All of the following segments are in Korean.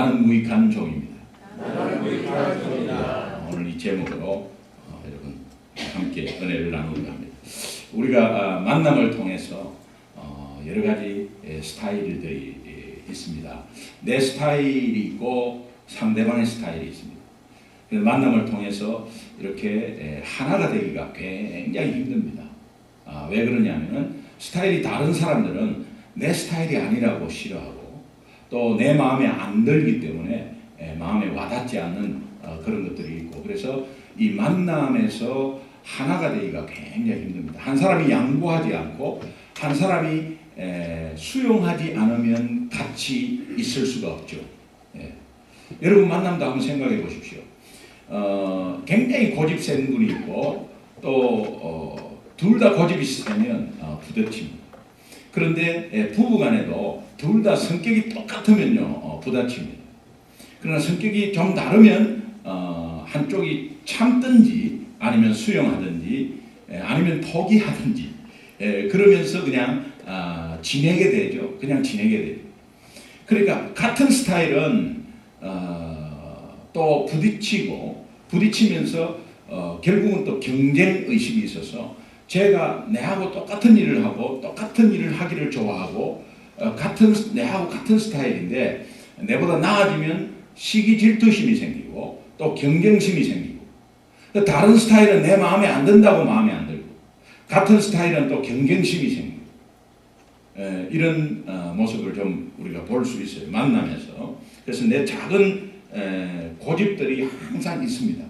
나는 무익한 종입니다. 나는 무익한 종이다. 오늘 이 제목으로 여러분 함께 은혜를 나누려 합니다. 우리가 만남을 통해서 여러 가지 스타일들이 있습니다. 내 스타일이 있고 상대방의 스타일이 있습니다. 만남을 통해서 이렇게 하나가 되기가 굉장히 힘듭니다. 왜 그러냐면 스타일이 다른 사람들은 내 스타일이 아니라고 싫어하고 또 내 마음에 안 들기 때문에 마음에 와닿지 않는 그런 것들이 있고, 그래서 이 만남에서 하나가 되기가 굉장히 힘듭니다. 한 사람이 양보하지 않고 한 사람이 수용하지 않으면 같이 있을 수가 없죠. 여러분 만남도 한번 생각해 보십시오. 굉장히 고집 센 분이 있고 또 둘 다 고집이 세면 부딪힙니다. 그런데 부부간에도 둘 다 성격이 똑같으면요 부딪힙니다. 그러나 성격이 좀 다르면 한쪽이 참든지 아니면 수용하든지 아니면 포기하든지 그러면서 그냥 지내게 되죠. 그냥 지내게 되죠. 그러니까 같은 스타일은 또 부딪히면서 결국은 또 경쟁 의식이 있어서 제가 내하고 똑같은 일을 하고 똑같은 일을 하기를 좋아하고 내하고 같은 스타일인데 내보다 나아지면 시기 질투심이 생기고 또 경쟁심이 생기고, 다른 스타일은 내 마음에 안 든다고 마음에 안 들고 같은 스타일은 또 경쟁심이 생기고 이런 모습을 좀 우리가 볼 수 있어요, 만남에서. 그래서 내 작은 고집들이 항상 있습니다.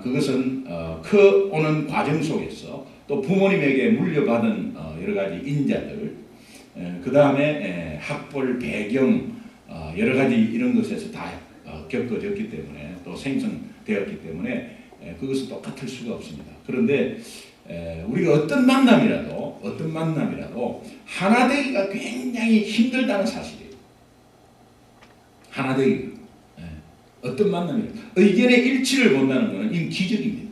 그것은 커오는 과정 속에서 또 부모님에게 물려받은 여러 가지 인자들, 그 다음에 학벌, 배경, 여러 가지 이런 것에서 다 겪어졌기 때문에 또 생성되었기 때문에 그것은 똑같을 수가 없습니다. 그런데 우리가 어떤 만남이라도 하나 되기가 굉장히 힘들다는 사실이에요. 하나 되기가. 어떤 만남이라도 의견의 일치를 본다는 것은 이건 기적입니다.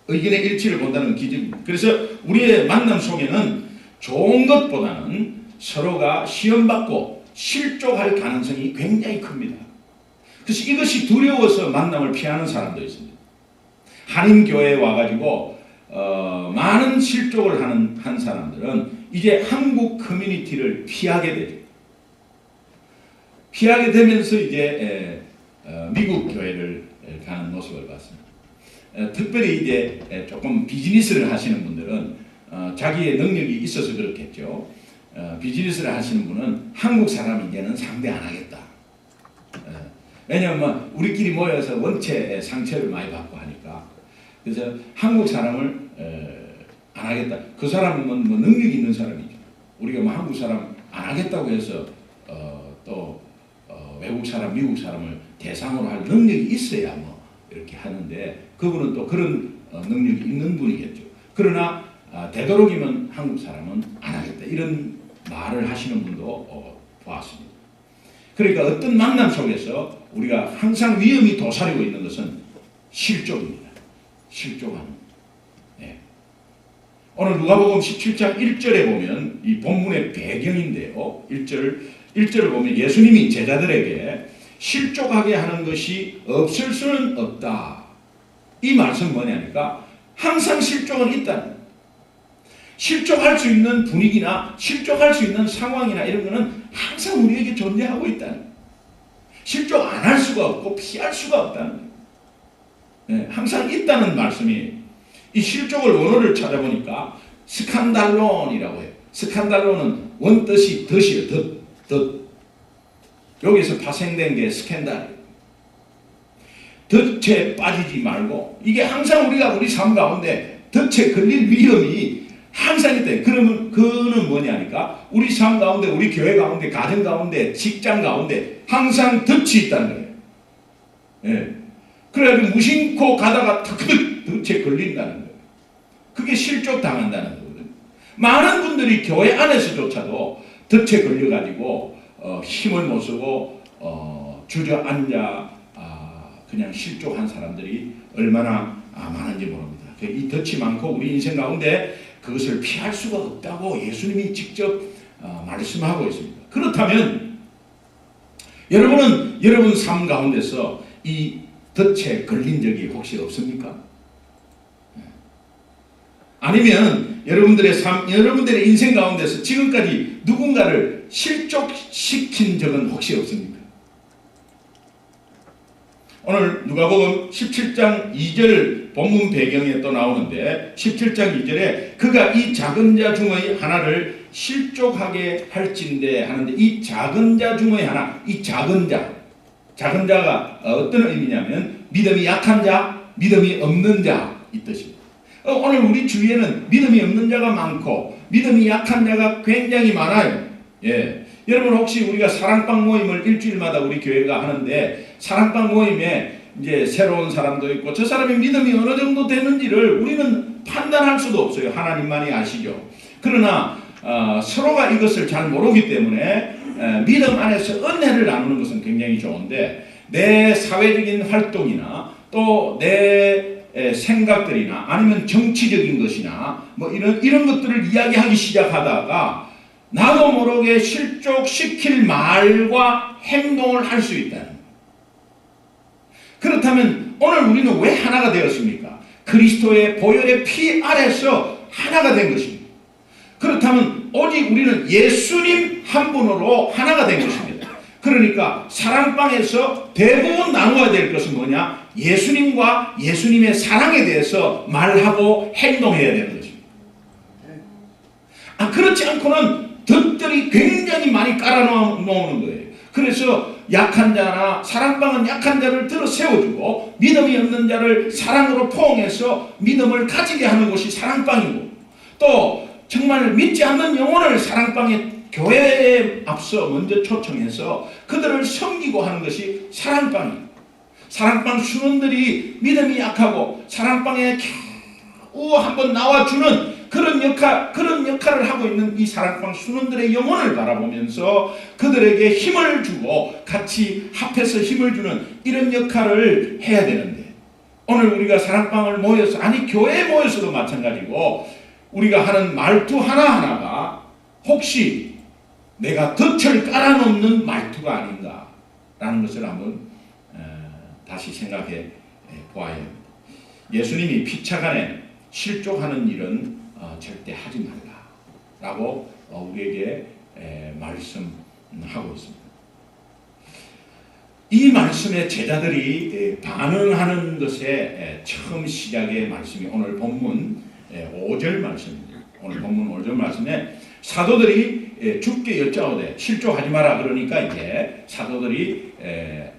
의견의 일치를 본다는 건 기적입니다. 그래서 우리의 만남 속에는 좋은 것보다는 서로가 시험받고 실족할 가능성이 굉장히 큽니다. 그래서 이것이 두려워서 만남을 피하는 사람도 있습니다. 한인교회에 와가지고 많은 실족을 한 사람들은 이제 한국 커뮤니티를 피하게 되죠. 피하게 되면서 이제 미국 교회를 가는 모습을 봤습니다. 특별히 이제 조금 비즈니스를 하시는 분들은 자기의 능력이 있어서 그렇겠죠. 비즈니스를 하시는 분은 한국 사람 이제는 상대 안 하겠다. 왜냐하면 우리끼리 모여서 원체 상처를 많이 받고 하니까. 그래서 한국 사람을 안 하겠다. 그 사람은 뭐 능력이 있는 사람이죠. 우리가 뭐 한국 사람 안 하겠다고 해서 또 외국 사람, 미국 사람을 대상으로 할 능력이 있어야 뭐 이렇게 하는데, 그분은 또 그런 능력이 있는 분이겠죠. 그러나 되도록이면 한국 사람은 안 하겠다, 이런 말을 하시는 분도 보았습니다. 그러니까 어떤 만남 속에서 우리가 항상 위험이 도사리고 있는 것은 실족입니다. 실족하는. 오늘 누가복음 17장 1절에 보면 이 본문의 배경인데요. 1절을 보면 예수님이 제자들에게 실족하게 하는 것이 없을 수는 없다. 이 말씀은 뭐냐니까 항상 실족은 있다는, 실족할 수 있는 분위기나 실족할 수 있는 상황이나 이런 거는 항상 우리에게 존재하고 있다는, 실족 안 할 수가 없고 피할 수가 없다는, 항상 있다는 말씀이. 이 실족을 원어를 찾아보니까 스칸달론이라고 해요. 스칸달론은 원뜻이 덫이에요. 덫. 여기서 파생된 게 스캔달이에요. 덫에 빠지지 말고, 이게 항상 우리가 우리 삶 가운데 덫에 걸릴 위험이 항상 있다. 그러면 그는 뭐냐니까 우리 삶 가운데, 우리 교회 가운데, 가정 가운데, 직장 가운데 항상 덫이 있다는 거예요. 그래가지고 무심코 가다가 덫에 걸린다는 거예요. 그게 실족 당한다는 거거든요. 많은 분들이 교회 안에서조차도 덫에 걸려가지고 힘을 못 쓰고 주저앉아 그냥 실족한 사람들이 얼마나 많은지 모릅니다. 이 덫이 많고 우리 인생 가운데 그것을 피할 수가 없다고 예수님이 직접 말씀하고 있습니다. 그렇다면 여러분은 여러분 삶 가운데서 이 덫에 걸린 적이 혹시 없습니까? 아니면 여러분들의 삶, 여러분들의 인생 가운데서 지금까지 누군가를 실족시킨 적은 혹시 없습니까? 오늘 누가복음 17장 2절 본문 배경에 또 나오는데 17장 2절에 그가 이 작은 자 중의 하나를 실족하게 할진대 하는데 이 작은 자 중의 하나, 이 작은 자가 어떤 의미냐면 믿음이 약한 자, 믿음이 없는 자 이 뜻입니다. 오늘 우리 주위에는 믿음이 없는 자가 많고 믿음이 약한 자가 굉장히 많아요. 예. 여러분 혹시 우리가 사랑방 모임을 일주일마다 우리 교회가 하는데 사랑방 모임에 이제 새로운 사람도 있고 저 사람의 믿음이 어느 정도 되는지를 우리는 판단할 수도 없어요. 하나님만이 아시죠. 그러나 서로가 이것을 잘 모르기 때문에 믿음 안에서 은혜를 나누는 것은 굉장히 좋은데 내 사회적인 활동이나 또 내 생각들이나 아니면 정치적인 것이나 뭐 이런 것들을 이야기하기 시작하다가 나도 모르게 실족시킬 말과 행동을 할 수 있다는 거예요. 그렇다면 오늘 우리는 왜 하나가 되었습니까? 그리스도의 보혈의 피 아래서 하나가 된 것입니다. 그렇다면 오직 우리는 예수님 한 분으로 하나가 된 것입니다. 그러니까 사랑방에서 대부분 나누어야 될 것은 뭐냐? 예수님과 예수님의 사랑에 대해서 말하고 행동해야 되는 것입니다. 그렇지 않고는 덫들이 굉장히 많이 깔아놓는 거예요. 그래서 약한 자나 사랑방은 약한 자를 들어 세워주고 믿음이 없는 자를 사랑으로 포옹해서 믿음을 가지게 하는 것이 사랑방이고 또 정말 믿지 않는 영혼을 사랑방에 교회에 앞서 먼저 초청해서 그들을 섬기고 하는 것이 사랑방이에요. 사랑방 수능들이 믿음이 약하고 사랑방에 겨우 한번 나와주는 그런 역할을 하고 있는 이 사랑방 수능들의 영혼을 바라보면서 그들에게 힘을 주고 같이 합해서 힘을 주는 이런 역할을 해야 되는데 오늘 우리가 사랑방을 모여서 교회에 모여서도 마찬가지고 우리가 하는 말투 하나하나가 혹시 내가 덫을 깔아놓는 말투가 아닌가라는 것을 한번 다시 생각해 보아야 합니다. 예수님이 피차간에 실족하는 일은 절대 하지 말라라고 우리에게 말씀하고 있습니다. 이 말씀에 제자들이 반응하는 것의 처음 시작의 말씀이 오늘 본문 5절 말씀입니다. 오늘 본문 5절 말씀에 사도들이 주께 여짜오되 실족하지 마라 그러니까 이제 사도들이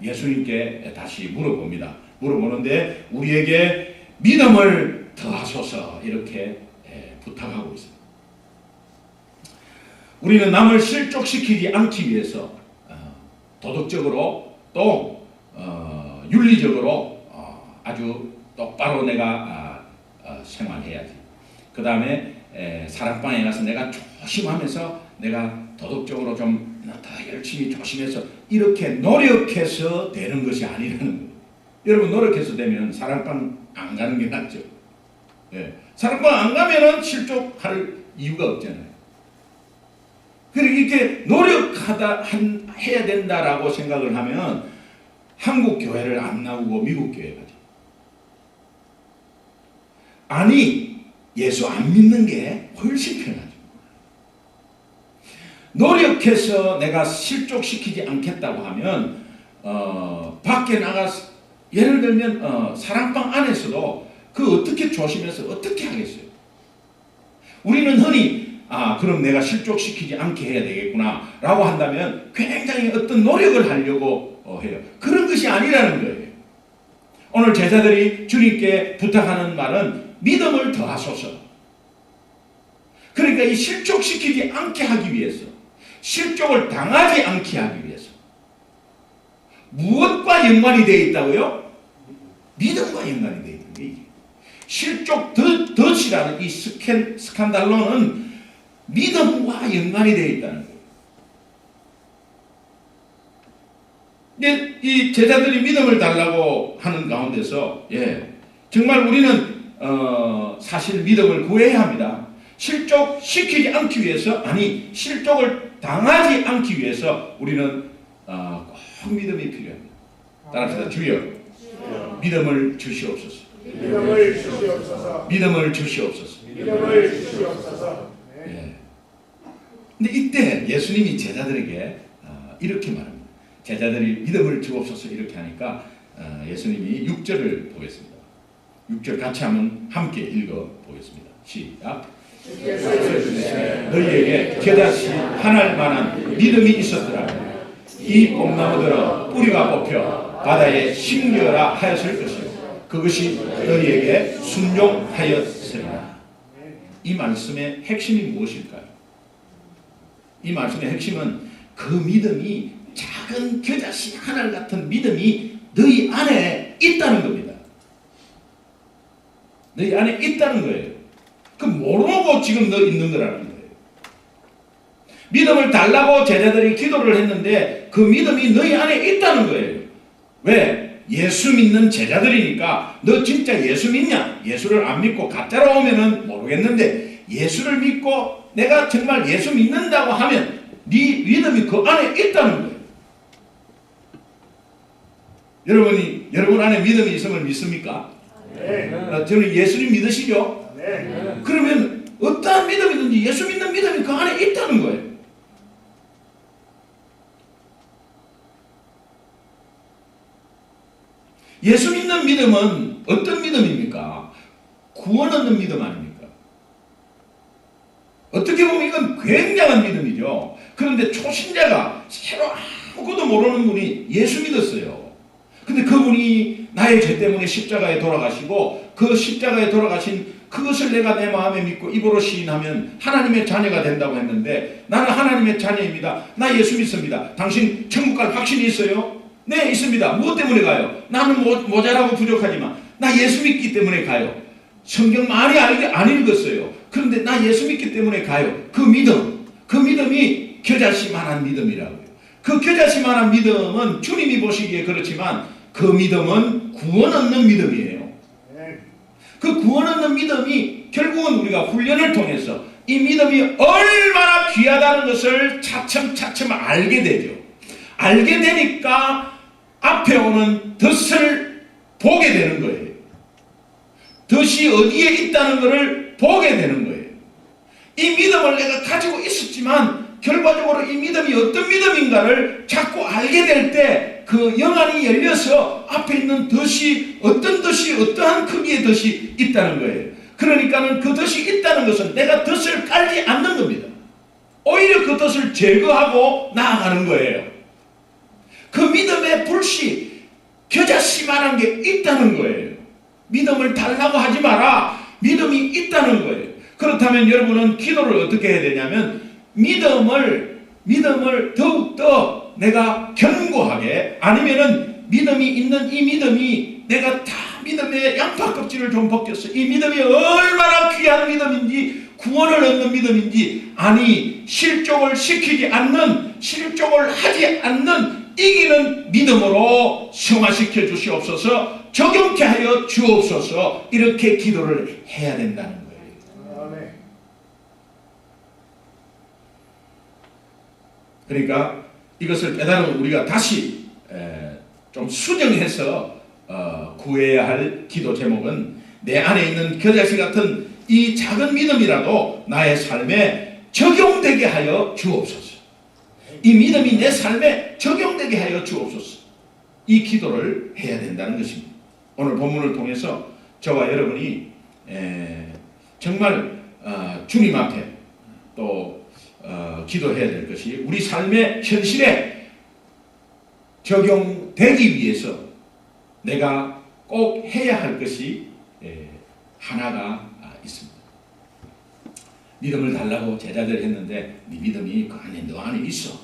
예수님께 다시 물어봅니다. 물어보는데 우리에게 믿음을 더하소서 이렇게 부탁하고 있습니다. 우리는 남을 실족시키지 않기 위해서 도덕적으로 또 윤리적으로 아주 똑바로 내가 생활해야지. 그 다음에 사랑방에 가서 내가 조심하면서 내가 도덕적으로 좀 더 열심히 조심해서 이렇게 노력해서 되는 것이 아니라는 거예요. 여러분 노력해서 되면 사랑방 안 가는 게 낫죠. 사랑방 안 가면은 실족할 이유가 없잖아요. 그리고 이렇게 해야 된다라고 생각을 하면 한국 교회를 안 나오고 미국 교회 가죠. 예수 안 믿는 게 훨씬 편하죠. 노력해서 내가 실족시키지 않겠다고 하면 밖에 나가서 예를 들면 사랑방 안에서도 어떻게 조심해서 어떻게 하겠어요? 우리는 흔히 그럼 내가 실족시키지 않게 해야 되겠구나 라고 한다면 굉장히 어떤 노력을 하려고 해요. 그런 것이 아니라는 거예요. 오늘 제자들이 주님께 부탁하는 말은 믿음을 더하소서. 그러니까 이 실족시키지 않게 하기 위해서 실족을 당하지 않게 하기 위해서 무엇과 연관이 되어 있다고요? 믿음과 연관이 되어 있는 거예요. 실족 덫이라는 이 스칸달로는 믿음과 연관이 되어 있다는 거예요. 이 제자들이 믿음을 달라고 하는 가운데서 정말 우리는 사실 믿음을 구해야 합니다. 실족시키지 않기 위해서 실족을 당하지 않기 위해서 우리는 꼭 꼭 믿음이 필요합니다. 따라합시다. 주여, 믿음을 주시옵소서. 믿음을 주시옵소서. 믿음을 주시옵소서. 믿음을 주시옵소서. 예. 근데 이때 예수님이 제자들에게 이렇게 말합니다. 제자들이 믿음을 주옵소서 이렇게 하니까 예수님이 6절을 보겠습니다. 6절 같이 한번 함께 읽어 보겠습니다. 시작. 너희에게 겨자씨 하나일 만한 믿음이 있었더라. 이 뽕나무들은 뿌리가 뽑혀 바다에 심겨라 하였을 것이요 그것이 너희에게 순종하였으리라. 이 말씀의 핵심이 무엇일까요? 이 말씀의 핵심은 그 믿음이 작은 겨자씨 하나 같은 믿음이 너희 안에 있다는 겁니다. 너희 안에 있다는 거예요. 그 모르고 지금 너 있는 거라는 거예요. 믿음을 달라고 제자들이 기도를 했는데 그 믿음이 너희 안에 있다는 거예요. 왜? 예수 믿는 제자들이니까 너 진짜 예수 믿냐? 예수를 안 믿고 가짜로 오면은 모르겠는데 예수를 믿고 내가 정말 예수 믿는다고 하면 네 믿음이 그 안에 있다는 거예요. 여러분 안에 믿음이 있으면 믿습니까? 네. 저는 예수님 믿으시죠? 네. 그러면 어떠한 믿음이든지 예수 믿는 믿음이 그 안에 있다는 거예요. 예수 믿는 믿음은 어떤 믿음입니까? 구원 얻는 믿음 아닙니까? 어떻게 보면 이건 굉장한 믿음이죠. 그런데 초신자가 새로 아무것도 모르는 분이 예수 믿었어요. 근데 그분이 나의 죄 때문에 십자가에 돌아가시고 그 십자가에 돌아가신 그것을 내가 내 마음에 믿고 입으로 시인하면 하나님의 자녀가 된다고 했는데 나는 하나님의 자녀입니다. 나 예수 믿습니다. 당신 천국 갈 확신이 있어요? 네, 있습니다. 무엇 때문에 가요? 나는 모자라고 부족하지만 나 예수 믿기 때문에 가요. 성경 많이 안 읽었어요. 그런데 나 예수 믿기 때문에 가요. 그 믿음이 겨자씨만한 믿음이라고요. 그 겨자씨만한 믿음은 주님이 보시기에 그렇지만 그 믿음은 구원 얻는 믿음이에요. 그 구원 얻는 믿음이 결국은 우리가 훈련을 통해서 이 믿음이 얼마나 귀하다는 것을 차츰차츰 알게 되죠. 알게 되니까 앞에 오는 덫을 보게 되는 거예요. 덫이 어디에 있다는 것을 보게 되는 거예요. 이 믿음을 내가 가지고 있었지만 결과적으로 이 믿음이 어떤 믿음인가를 자꾸 알게 될 때 그 영안이 열려서 앞에 있는 덫이 어떠한 크기의 덫이 있다는 거예요. 그러니까는 그 덫이 있다는 것은 내가 덫을 깔지 않는 겁니다. 오히려 그 덫을 제거하고 나아가는 거예요. 그 믿음의 불씨, 겨자씨만한 게 있다는 거예요. 믿음을 달라고 하지 마라. 믿음이 있다는 거예요. 그렇다면 여러분은 기도를 어떻게 해야 되냐면 믿음을 더욱더 내가 견고하게 아니면은 믿음이 있는 이 믿음이 내가 다 믿음의 양파 껍질을 좀 벗겼어. 이 믿음이 얼마나 귀한 믿음인지 구원을 얻는 믿음인지 아니 실족을 시키지 않는 실족을 하지 않는 이기는 믿음으로 승화시켜 주시옵소서 적용케 하여 주옵소서 이렇게 기도를 해야 된다는 거예요. 그러니까 이것을 깨달은 우리가 다시 좀 수정해서 구해야 할 기도 제목은 내 안에 있는 겨자씨 같은 이 작은 믿음이라도 나의 삶에 적용되게 하여 주옵소서. 이 믿음이 내 삶에 적용되게 하여 주옵소서. 이 기도를 해야 된다는 것입니다. 오늘 본문을 통해서 저와 여러분이 정말 주님 앞에 또 기도해야 될 것이 우리 삶의 현실에 적용되기 위해서 내가 꼭 해야 할 것이 하나가 있습니다. 믿음을 달라고 제자들 했는데 네 믿음이 그 안에 너 안에 있어.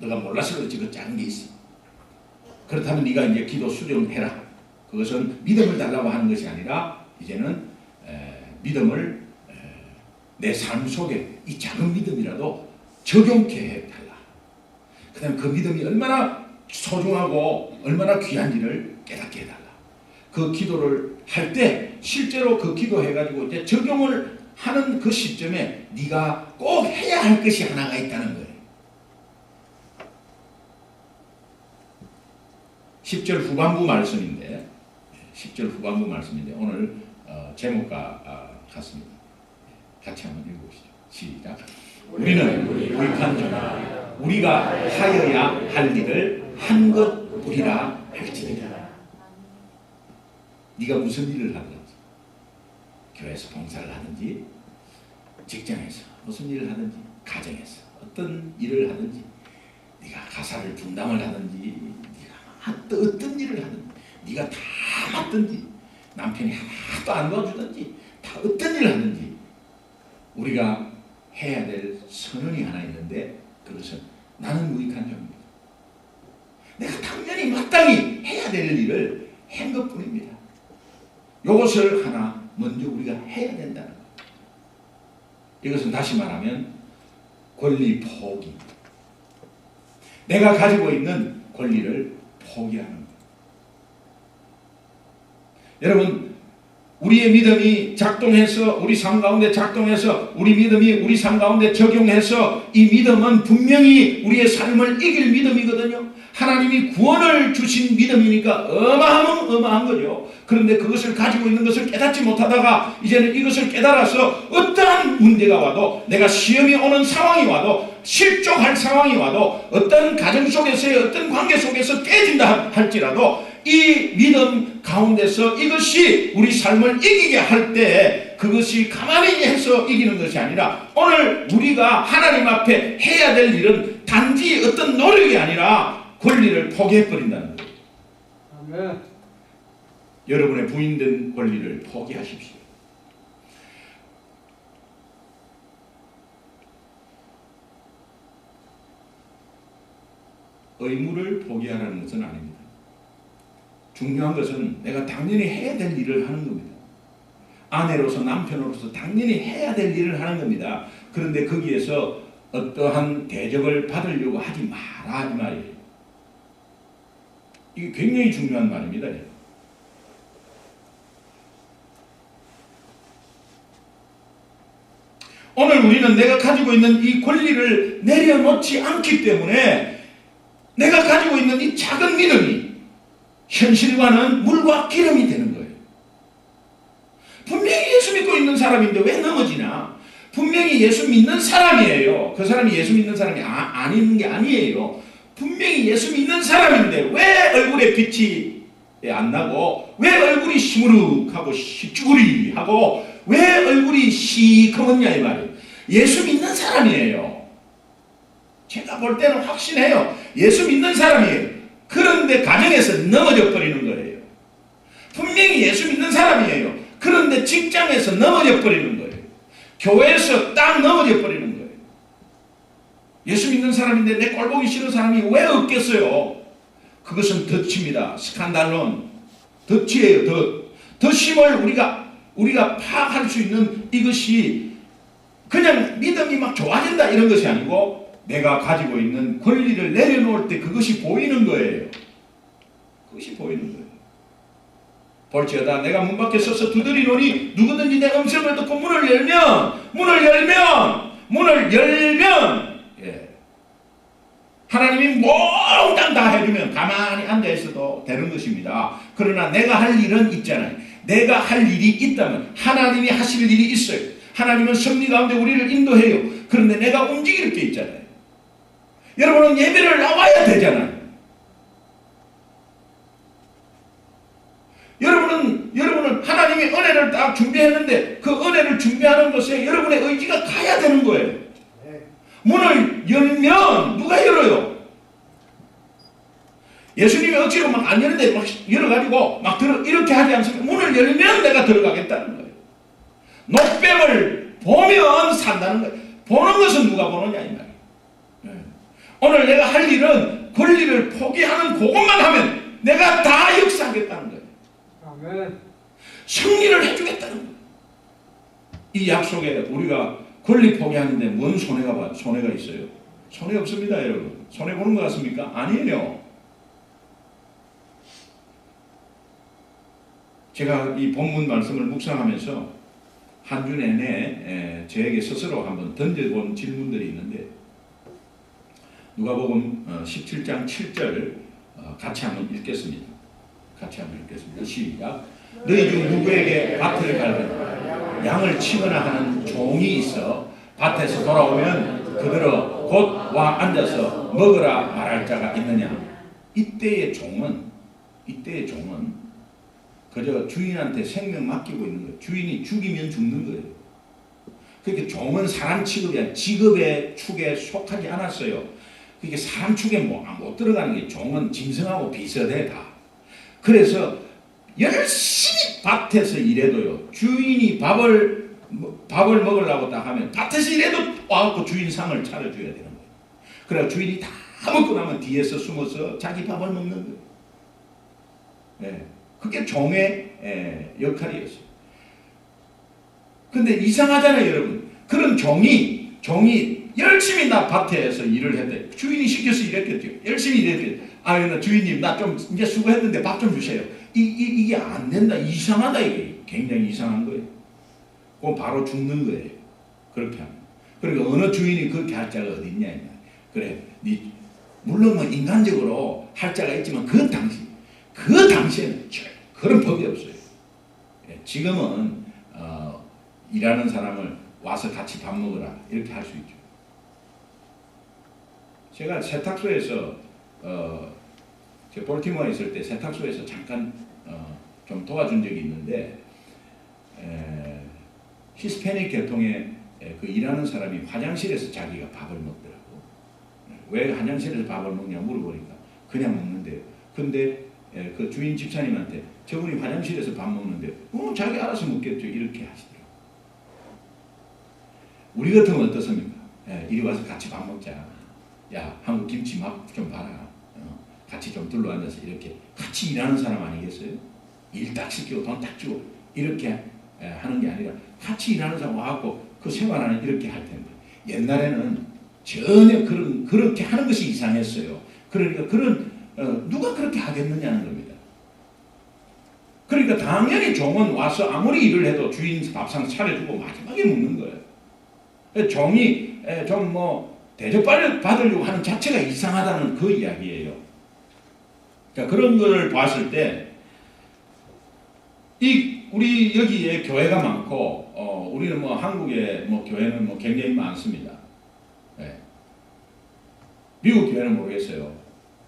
너가 몰라서 그렇지 그 작은 게 있어. 그렇다면 네가 이제 기도 수정해라. 그것은 믿음을 달라고 하는 것이 아니라 이제는 믿음을 내 삶 속에 이 작은 믿음이라도 적용케 해달라. 그 다음에 그 믿음이 얼마나 소중하고 얼마나 귀한지를 깨닫게 해달라. 그 기도를 할 때 실제로 그 기도해가지고 이제 적용을 하는 그 시점에 네가 꼭 해야 할 것이 하나가 있다는 거예요. 10절 후반부 말씀인데 10절 후반부 말씀인데 오늘 제목과 같습니다. 같이 한번 읽어보시죠. 시작. 우리는 유익한 자 우리가 하여야 할 일을 한 것뿐이라 할지니라. 네가 무슨 일을 하든지 교회에서 봉사를 하든지 직장에서 무슨 일을 하든지 가정에서 어떤 일을 하든지 네가 가사를 분담을 하든지 네가 어떤 일을 하든지 네가 다 맡든지 남편이 하나도 안 도와주든지 다 어떤 일을 하든지 우리가 해야 될 선언이 하나 있는데 그것은 나는 무익한 자입니다. 내가 당연히 마땅히 해야 될 일을 한 것뿐입니다. 이것을 하나 먼저 우리가 해야 된다는 것. 이것은 다시 말하면 권리 포기입니다. 내가 가지고 있는 권리를 포기하는 것. 여러분, 우리의 믿음이 작동해서 우리 삶 가운데 작동해서 우리 믿음이 우리 삶 가운데 적용해서 이 믿음은 분명히 우리의 삶을 이길 믿음이거든요. 하나님이 구원을 주신 믿음이니까 어마어마한 거죠. 그런데 그것을 가지고 있는 것을 깨닫지 못하다가 이제는 이것을 깨달아서 어떠한 문제가 와도 내가 시험이 오는 상황이 와도 실족할 상황이 와도 어떤 가정 속에서의 어떤 관계 속에서 깨진다 할지라도 이 믿음 가운데서 이것이 우리 삶을 이기게 할 때 그것이 가만히 해서 이기는 것이 아니라 오늘 우리가 하나님 앞에 해야 될 일은 단지 어떤 노력이 아니라 권리를 포기해버린다는 거예요. 아멘. 여러분의 부인된 권리를 포기하십시오. 의무를 포기하라는 것은 아닙니다. 중요한 것은 내가 당연히 해야 될 일을 하는 겁니다. 아내로서 남편으로서 당연히 해야 될 일을 하는 겁니다. 그런데 거기에서 어떠한 대접을 받으려고 하지 마라 이 말이에요. 이게 굉장히 중요한 말입니다. 오늘 우리는 내가 가지고 있는 이 권리를 내려놓지 않기 때문에 내가 가지고 있는 이 작은 믿음이 현실과는 물과 기름이 되는 거예요. 분명히 예수 믿고 있는 사람인데 왜 넘어지나? 분명히 예수 믿는 사람이에요. 그 사람이 예수 믿는 사람이 아닌 게 아니에요. 분명히 예수 믿는 사람인데 왜 얼굴에 빛이 안 나고 왜 얼굴이 시무룩하고 쭈구리하고 왜 얼굴이 시커먼냐 이 말이에요. 예수 믿는 사람이에요. 제가 볼 때는 확신해요. 예수 믿는 사람이에요. 그런데 가정에서 넘어져 버리는 거예요. 분명히 예수 믿는 사람이에요. 그런데 직장에서 넘어져 버리는 거예요. 교회에서 딱 넘어져 버리는 거예요. 예수 믿는 사람인데 내 꼴 보기 싫은 사람이 왜 없겠어요? 그것은 덫입니다. 스칸달론. 덫이에요. 덫임을 우리가 파악할 수 있는 이것이 그냥 믿음이 막 좋아진다 이런 것이 아니고 내가 가지고 있는 권리를 내려놓을 때 그것이 보이는 거예요. 그것이 보이는 거예요. 볼지어다 내가 문 밖에 서서 두드리노니 누구든지 내 음성을 듣고 문을 열면 예. 하나님이 몽땅 다 해주면 가만히 앉아있어도 되는 것입니다. 그러나 내가 할 일은 있잖아요. 내가 할 일이 있다면 하나님이 하실 일이 있어요. 하나님은 섭리 가운데 우리를 인도해요. 그런데 내가 움직일 게 있잖아요. 여러분은 예배를 나와야 되잖아요. 여러분은 하나님이 은혜를 딱 준비했는데 그 은혜를 준비하는 것에 여러분의 의지가 가야 되는 거예요. 문을 열면 누가 열어요? 예수님이 억지로 막 안 열는데 막 열어가지고 막 이렇게 하지 않습니까? 문을 열면 내가 들어가겠다는 거예요. 녹뱀을 보면 산다는 거예요. 보는 것은 누가 보느냐 이 말이에요. 오늘 내가 할 일은 권리를 포기하는 그것만 하면 내가 다 역사하겠다는 거예요. 아멘. 승리를 해주겠다는 거예요. 이 약속에 우리가 권리 포기하는데 뭔 손해가 있어요? 손해 없습니다, 여러분. 손해 보는 것 같습니까? 아니에요. 제가 이 본문 말씀을 묵상하면서 한 주 내내 저에게 스스로 한번 던져본 질문들이 있는데 누가복음 17장 7절 같이 한번 읽겠습니다. 같이 한번 읽겠습니다. 시작. 너희 중 누구에게 밭을 갈거나 양을 치거나 하는 종이 있어 밭에서 돌아오면 그대로 곧 와 앉아서 먹으라 말할 자가 있느냐. 이때의 종은 그저 주인한테 생명 맡기고 있는 거예요. 주인이 죽이면 죽는 거예요. 그러니까 종은 사람 취급이 아니라 직업의 축에 속하지 않았어요. 그게 사람 축에 못 들어가는 게 종은 짐승하고 비슷해 다. 그래서 열심히 밭에서 일해도요. 주인이 밥을 먹으려고 딱 하면 밭에서 일해도 와갖고 주인 상을 차려줘야 되는 거예요. 그래서 주인이 다 먹고 나면 뒤에서 숨어서 자기 밥을 먹는 거예요. 네. 그게 종의 역할이었어요. 근데 이상하잖아요, 여러분. 그런 종이 열심히 나 밭에서 일을 했대. 주인이 시켜서 일했겠죠. 열심히 일했겠죠. 나 주인님 나 좀 이제 수고했는데 밥 좀 주세요. 이게 안 된다. 이상하다 이게. 굉장히 이상한 거예요. 그럼 바로 죽는 거예요. 그렇게 하면. 그러니까 어느 주인이 그렇게 할 자가 어디 있냐. 그래. 물론 뭐 인간적으로 할 자가 있지만 그 당시에는 그런 법이 없어요. 지금은 일하는 사람을 와서 같이 밥 먹으라 이렇게 할 수 있죠. 제가 세탁소에서 제가 볼티모어에 있을 때 세탁소에서 잠깐 좀 도와준 적이 있는데 히스패닉 계통의 그 일하는 사람이 화장실에서 자기가 밥을 먹더라고. 왜 화장실에서 밥을 먹냐 물어보니까 그냥 먹는데요. 근데 그 주인 집사님한테 저분이 화장실에서 밥 먹는데 자기 알아서 먹겠죠 이렇게 하시더라고. 우리 같으면 어떻습니까? 이리 와서 같이 밥 먹자. 야 한국 김치 맛 좀 봐라. 같이 좀 둘러앉아서 이렇게 같이 일하는 사람 아니겠어요? 일 딱 시키고 돈 딱 주고 이렇게 하는 게 아니라 같이 일하는 사람 와갖고 그 생활하는 이렇게 할 텐데 옛날에는 전혀 그렇게 하는 것이 이상했어요. 그러니까 누가 그렇게 하겠느냐는 겁니다. 그러니까 당연히 종은 와서 아무리 일을 해도 주인 밥상 차려주고 마지막에 먹는 거예요. 종이 좀 대접받으려고 하는 자체가 이상하다는 그 이야기예요. 그러니까 그런 걸 봤을 때 우리 여기에 교회가 많고 우리는 한국에 교회는 굉장히 많습니다. 미국 교회는 모르겠어요.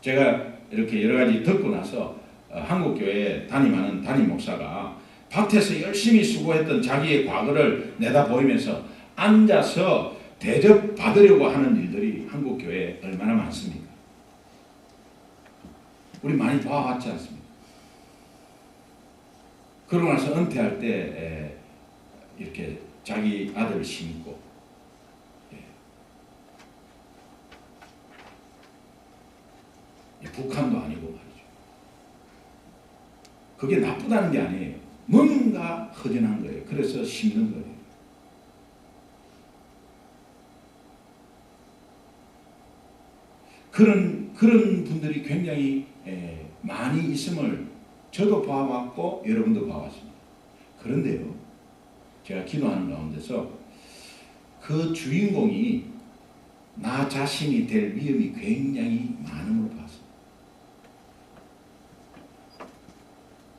제가 이렇게 여러 가지 듣고 나서 한국 교회에 담임하는 담임 목사가 밭에서 열심히 수고했던 자기의 과거를 내다보이면서 앉아서 대접받으려고 하는 일들이 한국 교회에 얼마나 많습니까? 우리 많이 봐왔지 않습니까? 그러고 나서 은퇴할 때 이렇게 자기 아들을 심고 북한도 아니고 말이죠. 그게 나쁘다는 게 아니에요. 뭔가 허전한 거예요. 그래서 심는 거예요. 그런 분들이 굉장히 많이 있음을 저도 봐왔고 여러분도 봐왔습니다. 그런데요, 제가 기도하는 가운데서 그 주인공이 나 자신이 될 위험이 굉장히 많음을 봤습니다.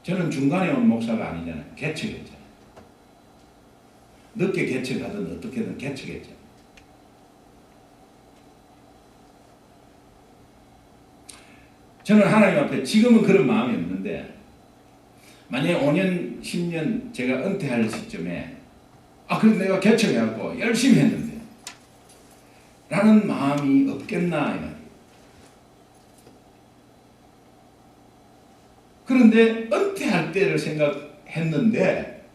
저는 중간에 온 목사가 아니잖아요. 개척했잖아요. 늦게 개척하든 어떻게든 개척했잖아요. 저는 하나님 앞에 지금은 그런 마음이 없는데 만약에 5년, 10년 제가 은퇴할 시점에 그래도 내가 개척해갖고 열심히 했는데 라는 마음이 없겠나 이 말이에요. 그런데 은퇴할 때를 생각했는데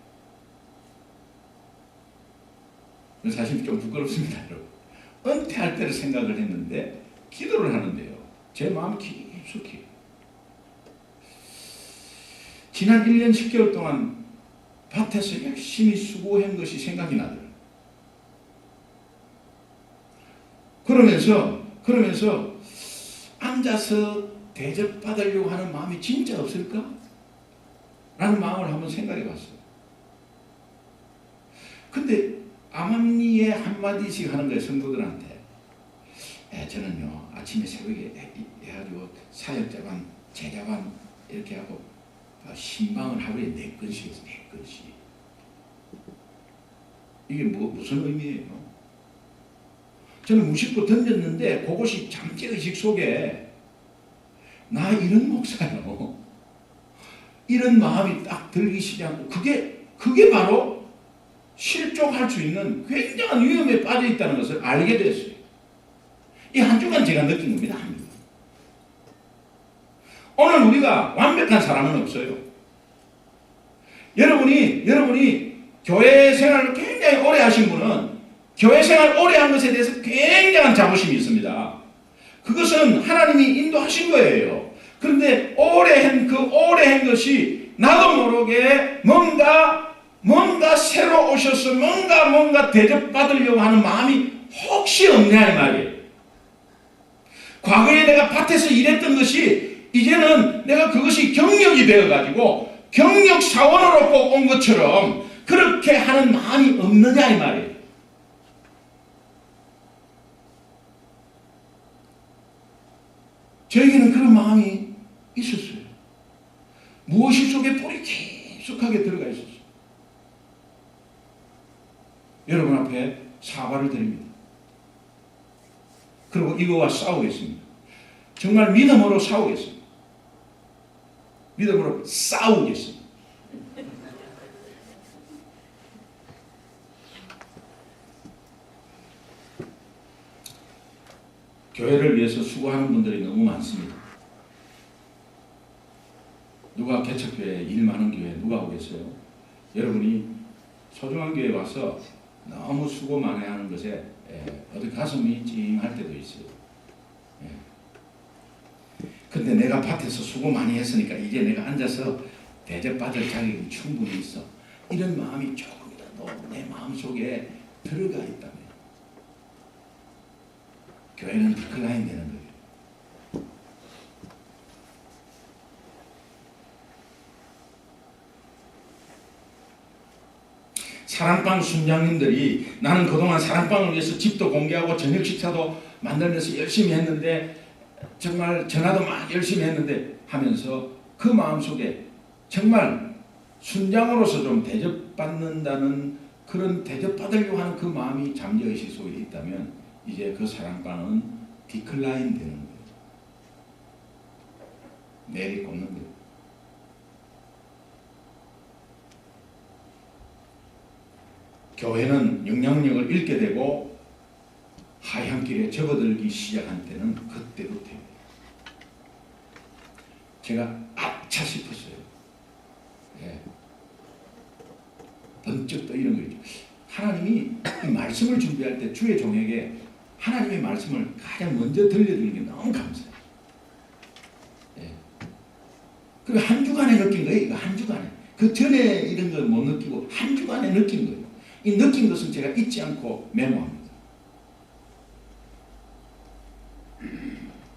사실 좀 부끄럽습니다. 여러분. 은퇴할 때를 생각을 했는데 기도를 하는데요. 제 마음 깊숙이 지난 1년 10개월 동안 밭에서 열심히 수고한 것이 생각이 나더라고요. 그러면서 앉아서 대접받으려고 하는 마음이 진짜 없을까? 라는 마음을 한번 생각해 봤어요. 근데 암암리에 한마디씩 하는 거예요, 성도들한테. 저는요 아침에 새벽에 해가지고 사역자반 제자반 이렇게 하고 신방을 하루에 4건씩 해서 4건씩. 이게 무슨 의미예요? 저는 무심코 던졌는데 그것이 잠재의식 속에 나 이런 목사요, 이런 마음이 딱 들기 시작하고 그게 바로 실종할 수 있는 굉장한 위험에 빠져 있다는 것을 알게 됐어요. 이 한 주간 제가 느낀 겁니다. 오늘 우리가 완벽한 사람은 없어요. 여러분이 교회 생활을 굉장히 오래 하신 분은 교회 생활 오래 한 것에 대해서 굉장한 자부심이 있습니다. 그것은 하나님이 인도하신 거예요. 그런데 오래 한 것이 나도 모르게 뭔가 새로 오셔서 뭔가 대접받으려고 하는 마음이 혹시 없냐 이 말이에요. 과거에 내가 밭에서 일했던 것이 이제는 내가 그것이 경력이 되어가지고 경력 사원으로 꼭 온 것처럼 그렇게 하는 마음이 없느냐 이 말이에요. 저에게는 그런 마음이 있었어요. 무엇이 속에 뿌리 깊숙하게 들어가 있었어요. 여러분 앞에 사과를 드립니다. 그리고 이거와 싸우겠습니다. 정말 믿음으로 싸우겠습니다. 믿음으로 싸우겠습니다. 교회를 위해서 수고하는 분들이 너무 많습니다. 누가 개척교회, 일 많은 교회 누가 오겠어요? 여러분이 소중한 교회에 와서 너무 수고 많이 하는 것에 어디 가슴이 찡할 때도 있어요. 근데 내가 밭에서 수고 많이 했으니까 이제 내가 앉아서 대접받을 자격이 충분히 있어. 이런 마음이 조금이라도 내 마음속에 들어가 있다면 교회는 디클라인 되는 거예요. 사랑방 순장님들이 나는 그동안 사랑방을 위해서 집도 공개하고 저녁 식사도 만들면서 열심히 했는데 정말 전화도 막 열심히 했는데 하면서 그 마음속에 정말 순장으로서 좀 대접받는다는 그런 대접받으려고 하는 그 마음이 잠재의식 속에 있다면 이제 그 사랑방은 디클라인 되는 거예요. 내리꽂는 거예요. 교회는 영향력을 잃게 되고 하향길에 접어들기 시작한 때는 그때부터예요. 제가 아차 싶었어요. 번쩍 떠이는 거죠. 하나님이 이 말씀을 준비할 때 주의 종에게 하나님의 말씀을 가장 먼저 들려주는 게 너무 감사해요. 그 한 주간에 느낀 거예요. 이거 한 주간에. 그 전에 이런 걸 못 느끼고 한 주간에 느낀 거예요. 이 느낀 것은 제가 잊지 않고 메모합니다.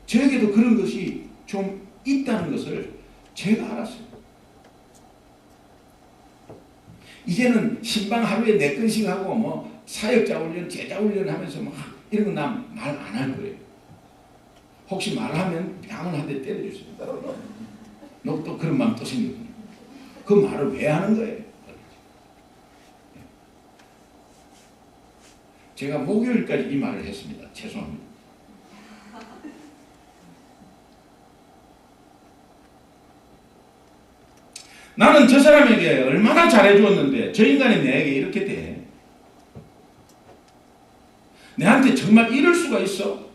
저에게도 그런 것이 좀 있다는 것을 제가 알았어요. 이제는 신방 하루에 4건씩 하고 뭐 사역자 훈련, 제자 훈련 하면서 막 이런 거 난 말 안 할 거예요. 혹시 말하면 뺨을 한 대 때려주세요. 너 또 그런 마음 또 생겼구나. 그 말을 왜 하는 거예요? 제가 목요일까지 이 말을 했습니다. 죄송합니다. 나는 저 사람에게 얼마나 잘해주었는데 저 인간이 내게 이렇게 돼. 내한테 정말 이럴 수가 있어?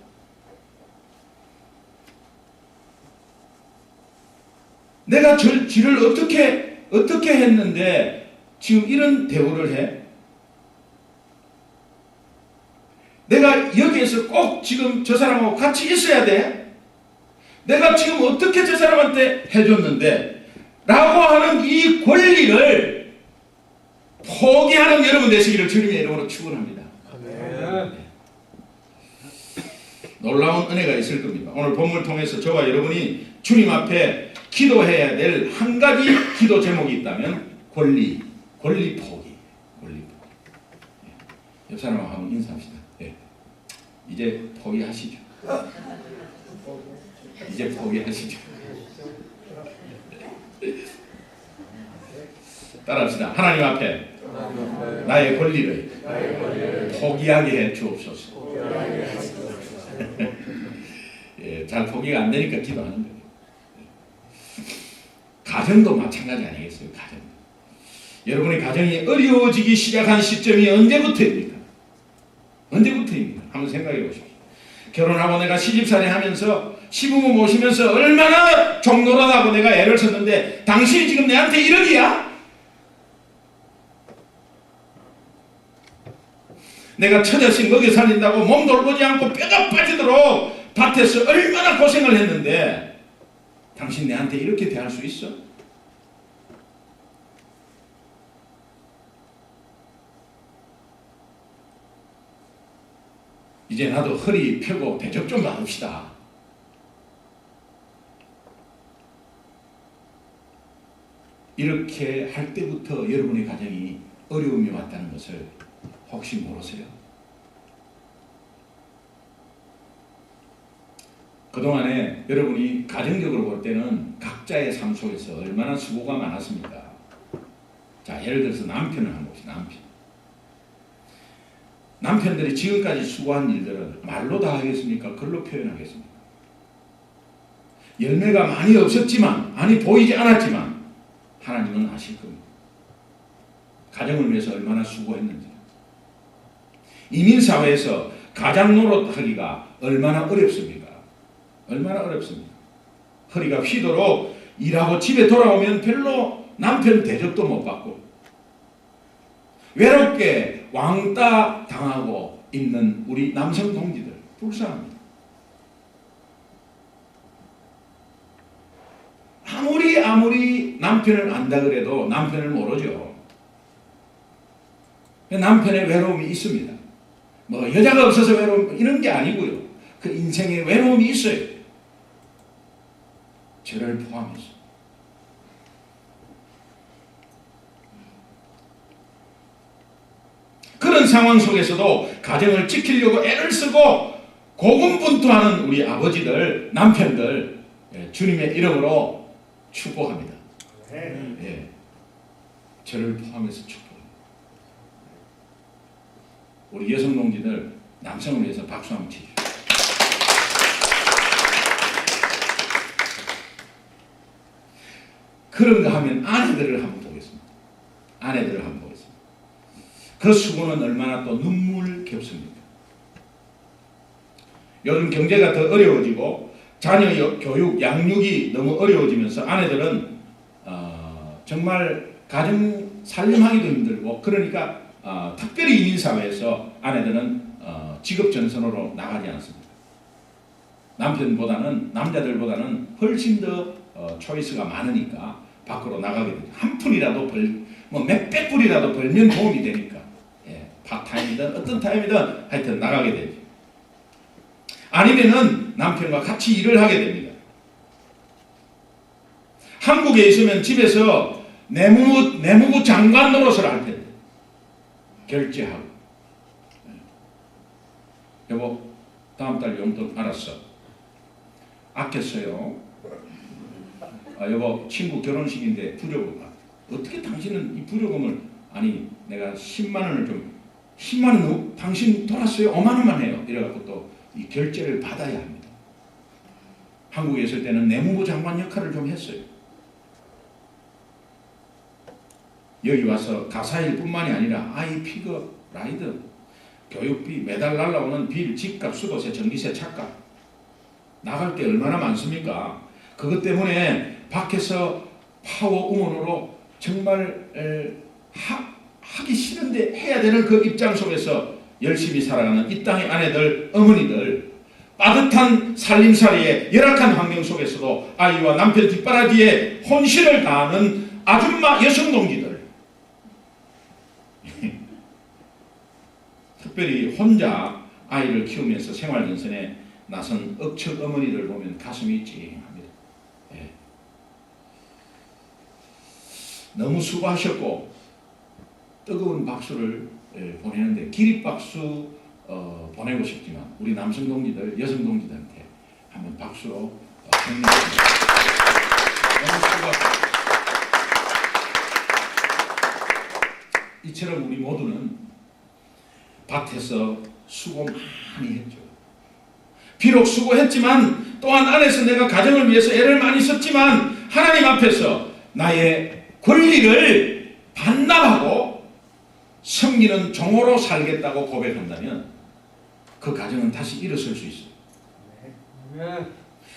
내가 지를 어떻게 했는데 지금 이런 대우를 해? 내가 여기에서 꼭 지금 저 사람하고 같이 있어야 돼? 내가 지금 어떻게 저 사람한테 해줬는데? 라고 하는 이 권리를 포기하는 여러분 되시기를 주님의 이름으로 축원합니다. 놀라운 은혜가 있을 겁니다. 오늘 본문을 통해서 저와 여러분이 주님 앞에 기도해야 될 한 가지 기도 제목이 있다면 권리 포기. 옆 사람하고 한번 인사합시다. 이제 포기하시죠. 이제 포기하시죠. 따라합시다. 하나님 앞에 나의 권리를 포기하게 해 주옵소서. 예, 잘 포기가 안 되니까 기도하는 거예요. 가정도 마찬가지 아니겠어요? 가정. 여러분의 가정이 어려워지기 시작한 시점이 언제부터입니까? 언제부터입니까? 한번 생각해 보십시오. 결혼하고 내가 시집살이 하면서 시부모 모시면서 얼마나 종노릇하고 내가 애를 썼는데 당신이 지금 내한테 이러기야? 내가 처자식 먹여 살린다고 몸 돌보지 않고 뼈가 빠지도록 밭에서 얼마나 고생을 했는데 당신 내한테 이렇게 대할 수 있어? 이제 나도 허리 펴고 대접 좀 나눕시다. 이렇게 할 때부터 여러분의 가정이 어려움이 왔다는 것을 혹시 모르세요? 그동안에 여러분이 가정적으로 볼 때는 각자의 삶 속에서 얼마나 수고가 많았습니까? 자, 예를 들어서 남편을 한번 봅시다. 남편들이 지금까지 수고한 일들을 말로 다 하겠습니까? 글로 표현하겠습니까? 열매가 많이 없었지만, 많이 보이지 않았지만 하나님은 아실 겁니다. 가정을 위해서 얼마나 수고했는지. 이민사회에서 가장 노릇하기가 얼마나 어렵습니까? 얼마나 어렵습니까? 허리가 휘도록 일하고 집에 돌아오면 별로 남편 대접도 못 받고 외롭게 왕따 당하고 있는 우리 남성 동지들 불쌍합니다. 아무리 남편을 안다 그래도 남편을 모르죠. 남편의 외로움이 있습니다. 뭐 여자가 없어서 외로움 이런 게 아니고요. 그 인생에 외로움이 있어요. 저를 포함해서. 그런 상황 속에서도 가정을 지키려고 애를 쓰고 고군분투하는 우리 아버지들, 남편들 주님의 이름으로 축복합니다. 예, 저를 포함해서 축복합니다. 우리 여성 동지들 남성을 위해서 박수 한번 치죠. 그런가 하면 아내들을 한번 보겠습니다. 아내들을 한번 보겠습니다. 그 수고는 얼마나 또 눈물겹습니까? 요즘 경제가 더 어려워지고 자녀 교육, 양육이 너무 어려워지면서 아내들은 정말 가정 살림하기도 힘들고 그러니까 특별히 이민사회에서 아내들은 직업 전선으로 나가지 않습니다. 남자들보다는 훨씬 더 초이스가 많으니까 밖으로 나가게 되죠. 한 푼이라도 몇백 불이라도 벌면 도움이 되니까. 예, 파타임이든 어떤 타임이든 하여튼 나가게 되죠. 아니면은 남편과 같이 일을 하게 됩니다. 한국에 있으면 집에서 내무부 장관 노릇을 할 텐데 결제하고 여보 다음 달 용돈 알았어 아꼈어요. 여보 친구 결혼식인데 부조금 어떻게 당신은 이 부조금을 아니 내가 10만 원을 좀 10만 원 당신 돌았어요 5만 원만 해요 이래갖고 또 이 결제를 받아야 합니다. 한국에 있을 때는 내무부 장관 역할을 좀 했어요. 여기 와서 가사일 뿐만이 아니라 아이 픽업, 라이드, 교육비, 매달 날라오는 빌, 집값, 수도세, 전기세, 차값 나갈 게 얼마나 많습니까? 그것 때문에 밖에서 파워 우먼으로 정말 하기 싫은데 해야 되는 그 입장 속에서 열심히 살아가는 이 땅의 아내들, 어머니들 빠듯한 살림살이의 열악한 환경 속에서도 아이와 남편 뒷바라지에 혼신을 다하는 아줌마 여성 동지들 특별히 혼자 아이를 키우면서 생활전선에 나선 억척 어머니들 보면 가슴이 찡합니다. 예. 너무 수고하셨고 뜨거운 박수를 보내는데 기립박수 보내고 싶지만 우리 남성 동지들, 여성 동지들한테 한번 박수로 격려합니다. 너무 수고하셨습니다. 이처럼 우리 모두는 밭에서 수고 많이 했죠. 비록 수고했지만 또한 안에서 내가 가정을 위해서 애를 많이 썼지만 하나님 앞에서 나의 권리를 반납하고 섬기는 종으로 살겠다고 고백한다면 그 가정은 다시 일어설 수 있어요. 아멘.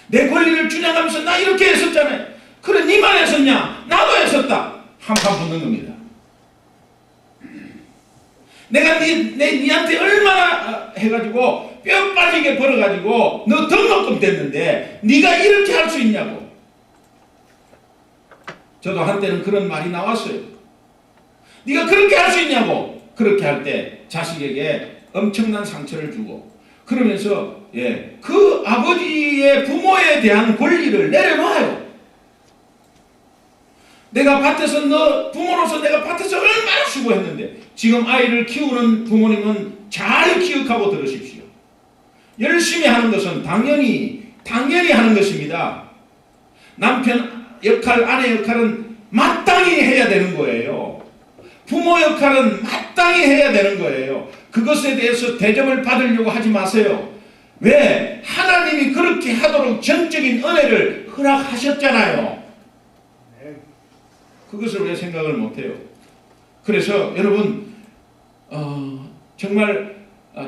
내 권리를 주장하면서 나 이렇게 했었잖아요. 그래 니만 했었냐? 나도 했었다. 한판 붙는 겁니다. 내가 니한테 얼마나 해가지고 뼈 빠지게 벌어가지고 너 등록금 됐는데 네가 이렇게 할 수 있냐고. 저도 한때는 그런 말이 나왔어요. 네가 그렇게 할 수 있냐고. 그렇게 할 때 자식에게 엄청난 상처를 주고 그러면서 그 아버지의 부모에 대한 권리를 내려놔요. 내가 밭에서 너 부모로서 내가 밭에서 얼마나 수고했는데 지금 아이를 키우는 부모님은 잘 기억하고 들으십시오. 열심히 하는 것은 당연히 하는 것입니다. 남편 역할, 아내 역할은 마땅히 해야 되는 거예요. 부모 역할은 마땅히 해야 되는 거예요. 그것에 대해서 대접을 받으려고 하지 마세요. 왜? 하나님이 그렇게 하도록 전적인 은혜를 허락하셨잖아요. 그것을 왜 생각을 못해요? 그래서 여러분 정말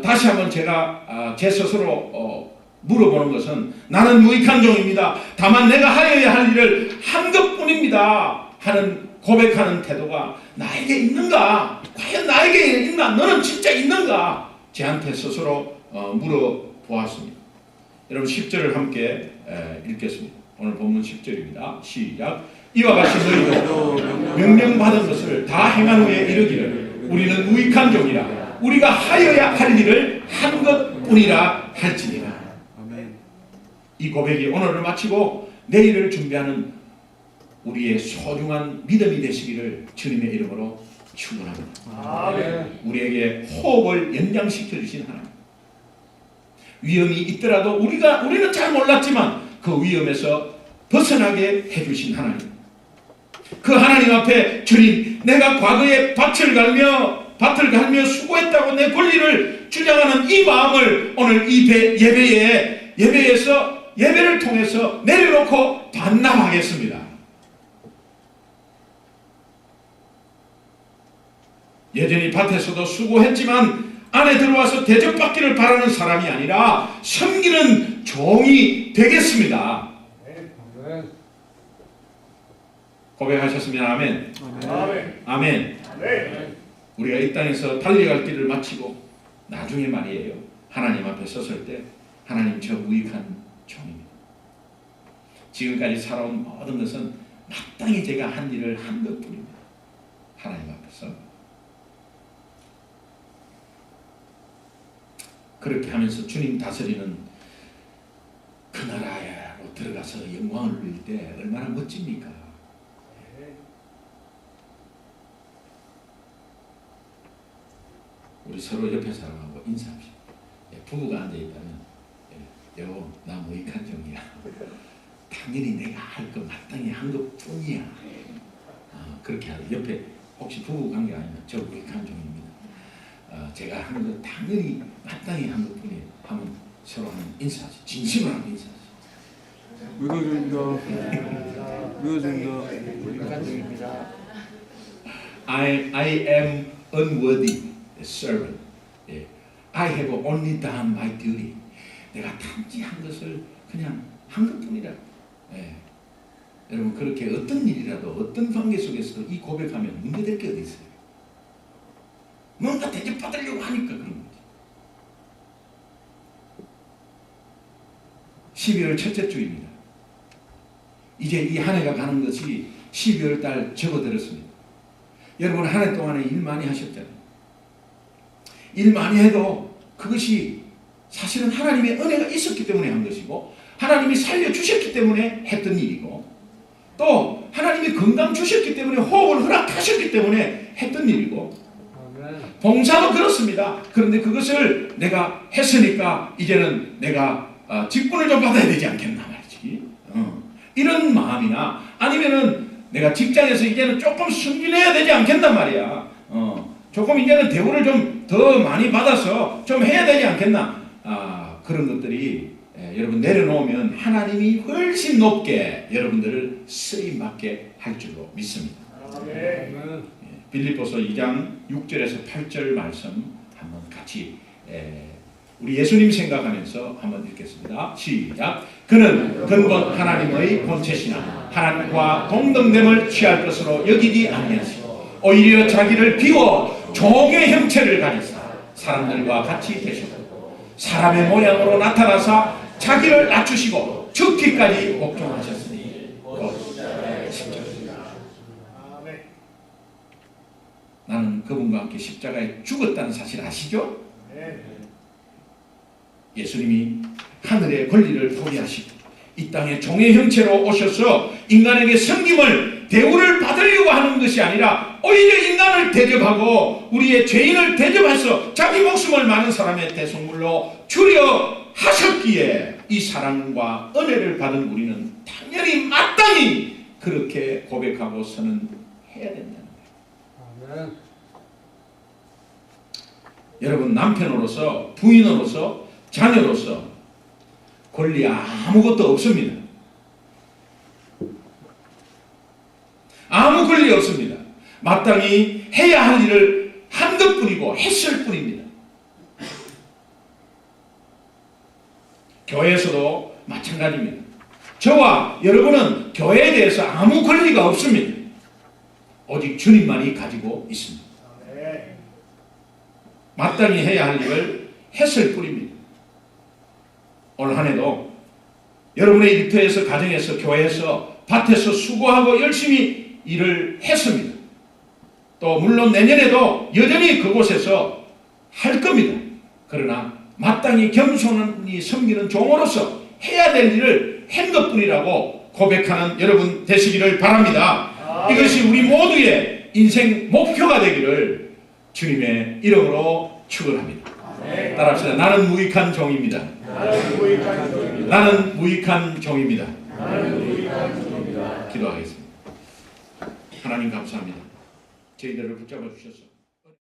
다시 한번 제가 제 스스로 물어보는 것은 나는 무익한 종입니다. 다만 내가 하여야 할 일을 한 것뿐입니다 하는 고백하는 태도가 나에게 있는가? 과연 나에게 있나? 너는 진짜 있는가? 저한테 스스로 물어보았습니다. 여러분 10절을 함께 읽겠습니다. 오늘 본문 10절입니다. 시작. 이와 같이 너희도 명령받은 것을 다 행한 후에 이르기를 우리는 무익한 종이라 우리가 하여야 할 일을 한 것뿐이라 할지니라. 이 고백이 오늘을 마치고 내일을 준비하는 우리의 소중한 믿음이 되시기를 주님의 이름으로 축원합니다. 아멘. 우리에게 호흡을 연장시켜 주신 하나님. 위험이 있더라도 우리는 잘 몰랐지만 그 위험에서 벗어나게 해주신 하나님. 그 하나님 앞에 주님, 내가 과거에 밭을 갈며 수고했다고 내 권리를 주장하는 이 마음을 오늘 이 예배에서 예배를 통해서 내려놓고 반납하겠습니다. 여전히 밭에서도 수고했지만 안에 들어와서 대접받기를 바라는 사람이 아니라 섬기는 종이 되겠습니다. 아멘. 고백하셨으면 아멘. 아멘. 아멘. 아멘. 우리가 이 땅에서 달려갈 길을 마치고 나중에 말이에요. 하나님 앞에 섰을 때 하나님 저 무익한 종입니다. 지금까지 살아온 모든 것은 마땅히 제가 한 일을 한 것뿐입니다. 하나님 앞에서 그렇게 하면서 주님 다스리는 그 나라로 들어가서 영광을 누릴 때 얼마나 멋집니까? 우리 서로 옆에 사람하고 인사합시다. 부부가 앉아있다면 여보 나 무익한 종이야. 당연히 내가 할 거 마땅히 한 것뿐이야. 그렇게 하고 옆에 혹시 부부 관계 아니면 저 무익한 종입니다. 제가 하는 거 당연히 마땅히 한 것뿐이에요. 하면 서로 하는 인사하지. 진심으로 하는 인사하지. 무익한 I am unworthy servant. I have only done my duty. 내가 단지한 것을 그냥 한 것뿐이라. 여러분 그렇게 어떤 일이라도 어떤 관계 속에서도 이 고백하면 문제될 게 어디 있어요? 뭔가 대접받으려고 하니까 그런 거지. 12월 첫째 주입니다. 이제 이 한 해가 가는 것이 12월 달 접어들었습니다. 여러분 한 해 동안에 일 많이 하셨잖아요. 일 많이 해도 그것이 사실은 하나님의 은혜가 있었기 때문에 한 것이고 하나님이 살려주셨기 때문에 했던 일이고 또 하나님이 건강 주셨기 때문에 호흡을 허락하셨기 때문에 했던 일이고 봉사도 그렇습니다. 그런데 그것을 내가 했으니까 이제는 내가 직분을 좀 받아야 되지 않겠나 말이지. 이런 마음이나 아니면은 내가 직장에서 이제는 조금 승진해야 되지 않겠나 말이야. 조금 이제는 대우를 좀 더 많이 받아서 좀 해야 되지 않겠나. 그런 것들이 여러분 내려놓으면 하나님이 훨씬 높게 여러분들을 쓰임받게 할 줄로 믿습니다. 아멘. 빌립보서 2장 6절에서 8절 말씀 한번 같이 우리 예수님 생각하면서 한번 읽겠습니다. 시작. 그는 근본 하나님의 본체시나 하나님과 동등됨을 취할 것으로 여기지 아니하시고 오히려 자기를 비워 종의 형체를 가지사 사람들과 같이 되셨고 사람의 모양으로 나타나사 자기를 낮추시고 죽기까지 복종하셨으니 십자가입니다. 나는 그분과 함께 십자가에 죽었다는 사실 아시죠? 예수님이 하늘의 권리를 포기하시고 이 땅에 종의 형체로 오셔서 인간에게 섬김을 대우를 받으려고 하는 것이 아니라 오히려 인간을 대접하고 우리의 죄인을 대접해서 자기 목숨을 많은 사람의 대속물로 주려 하셨기에 이 사랑과 은혜를 받은 우리는 당연히 마땅히 그렇게 고백하고 선언해야 된다는 거예요. 아멘. 여러분 남편으로서 부인으로서 자녀로서 권리 아무것도 없습니다. 아무 권리 없습니다. 마땅히 해야 할 일을 한 것뿐이고 했을 뿐입니다. 교회에서도 마찬가지입니다. 저와 여러분은 교회에 대해서 아무 권리가 없습니다. 오직 주님만이 가지고 있습니다. 마땅히 해야 할 일을 했을 뿐입니다. 올 한 해도 여러분의 일터에서, 가정에서, 교회에서, 밭에서 수고하고 열심히 일을 했습니다. 또 물론 내년에도 여전히 그곳에서 할 겁니다. 그러나 마땅히 겸손히 섬기는 종으로서 해야 될 일을 한 것뿐이라고 고백하는 여러분 되시기를 바랍니다. 이것이 우리 모두의 인생 목표가 되기를 주님의 이름으로 축원합니다. 따라합시다. 나는 무익한 종입니다. 나는 무익한 종입니다. 기도하겠습니다. 하나님 감사합니다. 저희들을 붙잡아 주셔서